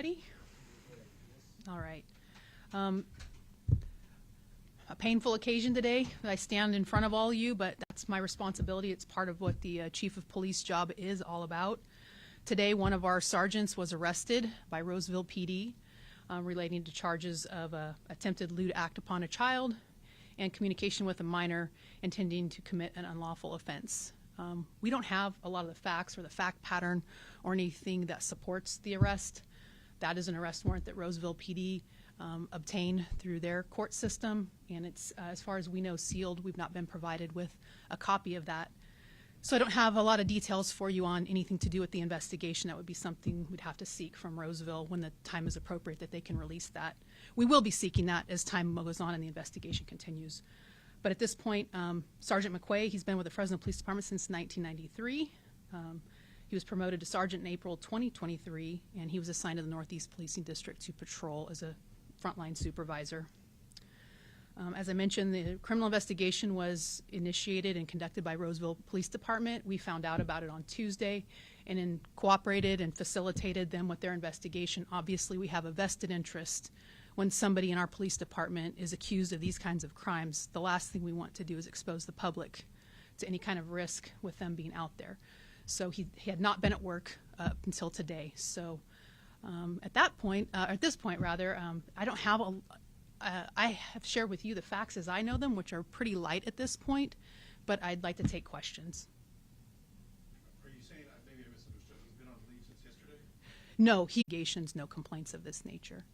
ready? All right. A painful occasion today. I stand in front of all of you, but that's my responsibility. It's part of what the chief of police job is all about. Today, one of our sergeants was arrested by Roseville PD relating to charges of attempted lewd act upon a child and communication with a minor intending to commit an unlawful offense. We don't have a lot of the facts or the fact pattern or anything that supports the arrest. That is an arrest warrant that Roseville PD obtained through their court system, and it's, as far as we know, sealed. We've not been provided with a copy of that. So I don't have a lot of details for you on anything to do with the investigation. That would be something we'd have to seek from Roseville when the time is appropriate that they can release that. We will be seeking that as time goes on and the investigation continues. But at this point, Sergeant McQuay, he's been with the Fresno Police Department since 1993. He was promoted to sergeant in April 2023, and he was assigned to the Northeast Policing District to patrol as a frontline supervisor. As I mentioned, the criminal investigation was initiated and conducted by Roseville Police Department. We found out about it on Tuesday and then cooperated and facilitated them with their investigation. Obviously, we have a vested interest when somebody in our police department is accused of these kinds of crimes. The last thing we want to do is expose the public to any kind of risk with them being out there. So he had not been at work up until today. So at this point, I don't have I have shared with you the facts as I know them, which are pretty light at this point, but I'd like to take questions. Are you saying, maybe I misunderstood, he's been on leave since yesterday? No, no complaints of this nature.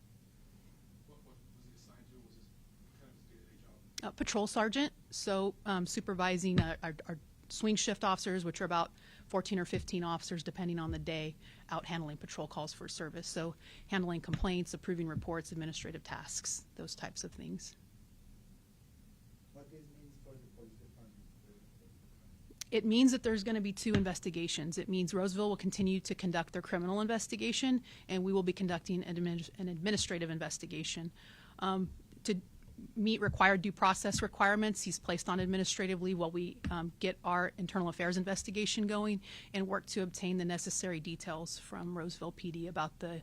What was he assigned to? What kind of his day-to-day job? Patrol sergeant, so supervising our swing shift officers, which are about 14 or 15 officers depending on the day, out handling patrol calls for service. So handling complaints, approving reports, administrative tasks, those types of things. What this means for the police department? It means that there's going to be two investigations. It means Roseville will continue to conduct their criminal investigation, and we will be conducting an administrative investigation. To meet required due process requirements, he's placed on administrative leave while we get our internal affairs investigation going and work to obtain the necessary details from Roseville PD about the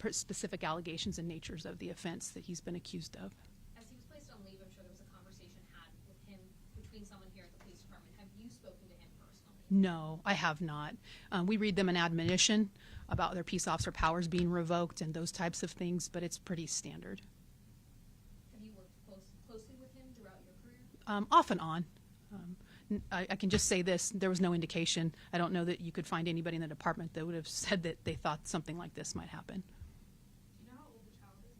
specific allegations and natures of the offense that he's been accused of. As he was placed on leave, I'm sure there was a conversation had with him between someone here at the police department. Have you spoken to him personally? No, I have not. We read them an admonition about their peace officer powers being revoked and those types of things, but it's pretty standard. Closely with him throughout your career? Off and on. I can just say this, there was no indication. I don't know that you could find anybody in the department that would have said that they thought something like this might happen. Do you know how old the child is?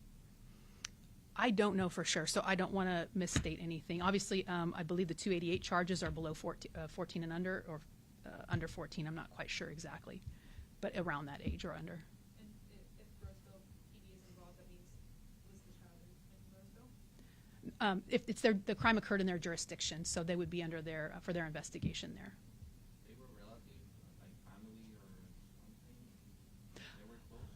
I don't know for sure, so I don't want to misstate anything. Obviously, I believe the 288 charges are below 14 and under, or under 14, I'm not quite sure exactly, but around that age or under. And if Roseville PD is involved, that means was the child in Roseville? If it's the crime occurred in their jurisdiction, so they would be under their for their investigation there. They were relatives, like family or something? They were close?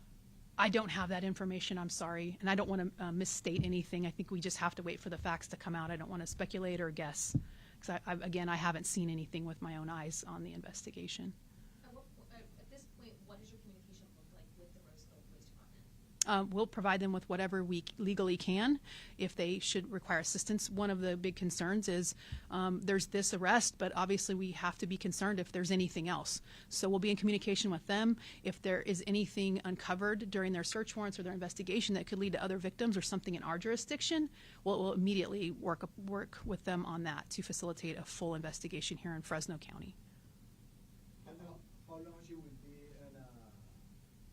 I don't have that information, I'm sorry, and I don't want to misstate anything. I think we just have to wait for the facts to come out. I don't want to speculate or guess, because again, I haven't seen anything with my own eyes on the investigation. At this point, what does your communication look like with the Roseville Police Department? We'll provide them with whatever we legally can. If they should require assistance, one of the big concerns is there's this arrest, but obviously we have to be concerned if there's anything else. So we'll be in communication with them. If there is anything uncovered during their search warrants or their investigation that could lead to other victims or something in our jurisdiction, we'll immediately work with them on that to facilitate a full investigation here in Fresno County. And how long she will be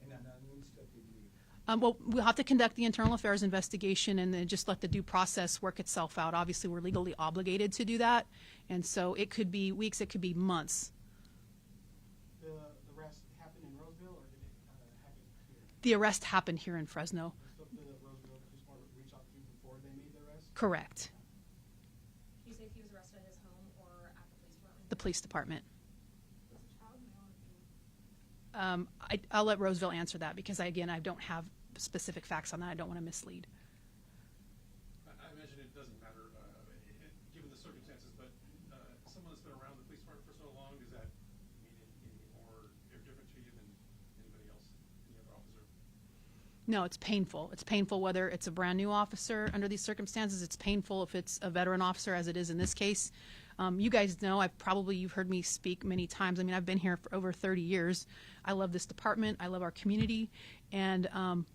in an administrative leave? Well, we'll have to conduct the internal affairs investigation and then just let the due process work itself out. Obviously, we're legally obligated to do that, and so it could be weeks, it could be months. The arrest happened in Roseville, or did it happen here? The arrest happened here in Fresno. So the Roseville Police Department reached out to you before they made the arrest? Correct. Can you say if he was arrested at his home or at the police department? The police department. Was the child male or female? I'll let Roseville answer that because, again, I don't have specific facts on that. I don't want to mislead. I imagine it doesn't matter given the circumstances, but someone that's been around the police department for so long, does that mean any more different to you than anybody else, any other officer? No, it's painful. It's painful whether it's a brand new officer under these circumstances. It's painful if it's a veteran officer, as it is in this case. You guys know, you've heard me speak many times. I mean, I've been here for over 30 years. I love this department. I love our community. And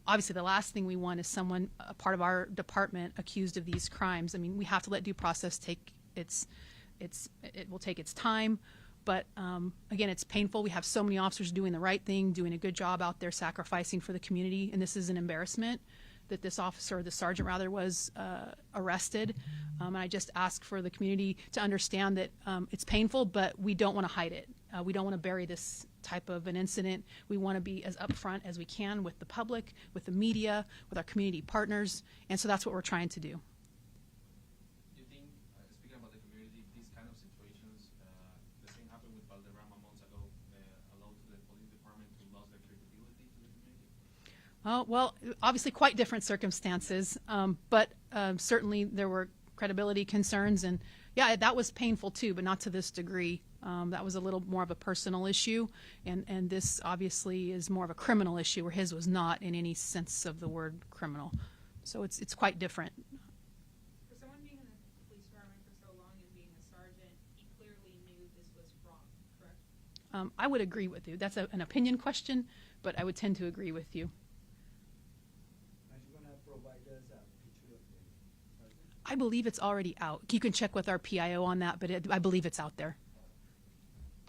obviously the last thing we want is someone, a part of our department, accused of these crimes. I mean, we have to let due process take it will take its time. But again, it's painful. We have so many officers doing the right thing, doing a good job out there, sacrificing for the community. And this is an embarrassment that this officer, the sergeant rather, was arrested. And I just ask for the community to understand that it's painful, but we don't want to hide it. We don't want to bury this type of an incident. We want to be as upfront as we can with the public, with the media, with our community partners. And so that's what we're trying to do. Do you think, speaking about the community, these kind of situations, the same happened with Valderrama months ago, allowed to the police department to lose their credibility to the community? Oh, well, obviously quite different circumstances, but certainly there were credibility concerns, and yeah, that was painful too, but not to this degree. That was a little more of a personal issue, and this obviously is more of a criminal issue, where his was not in any sense of the word criminal. So it's quite different. For someone being in the police department for so long and being a sergeant, he clearly knew this was wrong, correct? I would agree with you. That's an opinion question, but I would tend to agree with you. Are you gonna provide us a picture of the sergeant? I believe it's already out. You can check with our PIO on that, but I believe it's out there.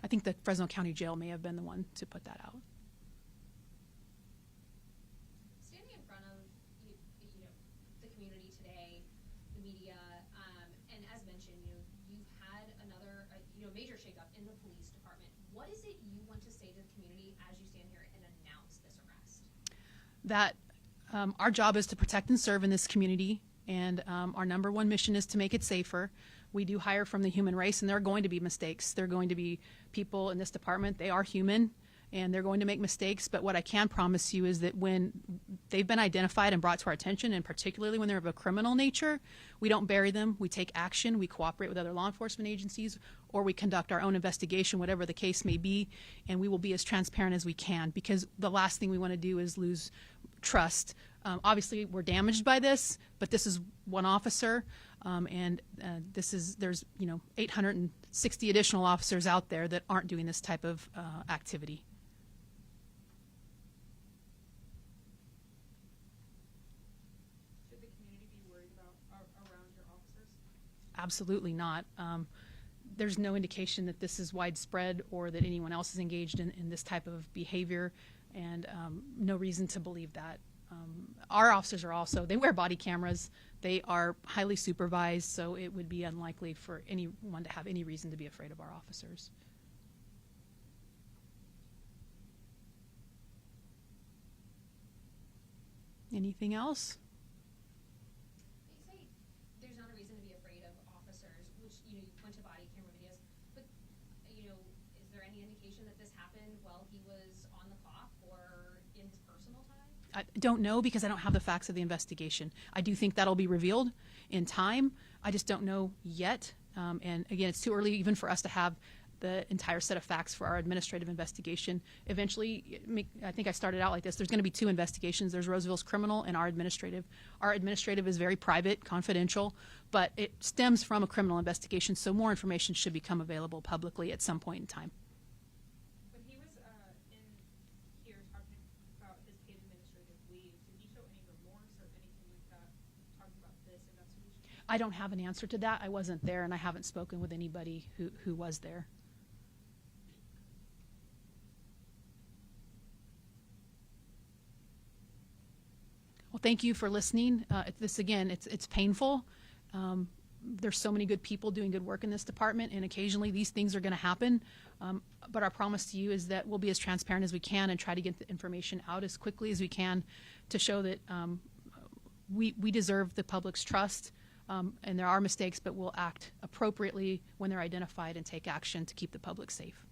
I think the Fresno County Jail may have been the one to put that out. Standing in front of the community today, the media, and as mentioned, you've had another major shakeup in the police department. What is it you want to say to the community as you stand here and announce this arrest? That our job is to protect and serve in this community, and our number one mission is to make it safer. We do hire from the human race, and there are going to be mistakes. There are going to be people in this department, they are human, and they're going to make mistakes. But what I can promise you is that when they've been identified and brought to our attention, and particularly when they're of a criminal nature, we don't bury them. We take action. We cooperate with other law enforcement agencies, or we conduct our own investigation, whatever the case may be, and we will be as transparent as we can, because the last thing we want to do is lose trust. Obviously, we're damaged by this, but this is one officer, and there's 860 additional officers out there that aren't doing this type of activity. Should the community be worried about around your officers? Absolutely not. There's no indication that this is widespread or that anyone else is engaged in this type of behavior, and no reason to believe that. Our officers are also, they wear body cameras. They are highly supervised, so it would be unlikely for anyone to have any reason to be afraid of our officers. Anything else? You say there's not a reason to be afraid of officers, which you point to body camera videos, but is there any indication that this happened while he was on the clock or in his personal time? I don't know, because I don't have the facts of the investigation. I do think that'll be revealed in time. I just don't know yet. And again, it's too early even for us to have the entire set of facts for our administrative investigation. Eventually, I think I started out like this. There's going to be two investigations. There's Roseville's criminal and our administrative. Our administrative is very private, confidential, but it stems from a criminal investigation, so more information should become available publicly at some point in time. When he was in here talking about his paid administrative leave, did he show any remorse or anything like that, talking about this investigation? I don't have an answer to that. I wasn't there, and I haven't spoken with anybody who was there. Well, thank you for listening. This, again, it's painful. There's so many good people doing good work in this department, and occasionally these things are going to happen. But our promise to you is that we'll be as transparent as we can and try to get the information out as quickly as we can to show that we deserve the public's trust. And there are mistakes, but we'll act appropriately when they're identified and take action to keep the public safe.